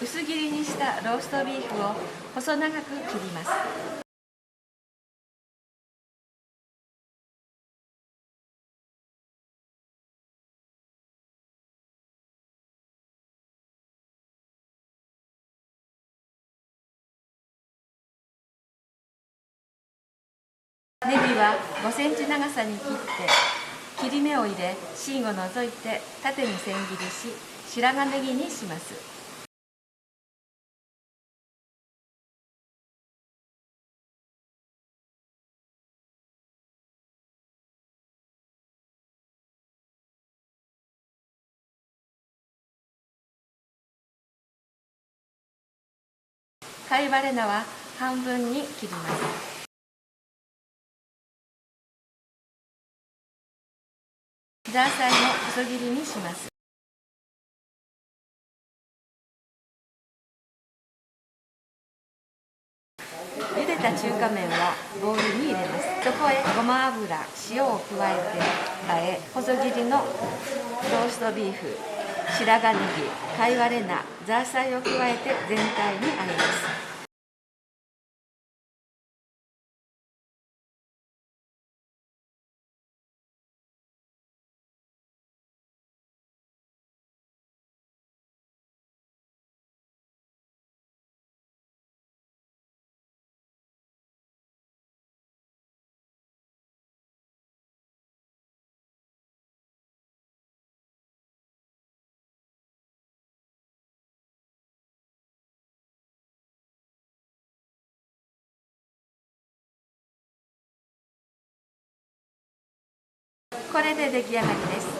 薄切りにしたローストビーフを細長く切ります。ネギは5センチ長さに切って切り目を入れ、芯を除いて縦に千切りし、白髪ネギにします。貝割れ菜は半分に切ります。ザーサイも細切りにします。茹でた中華麺はボウルに入れます。そこへごま油、塩を加えて和え、細切りのローストビーフ、白髪ネギ、貝割れ菜、ザーサイを加えて全体に和えます。これで出来上がりです。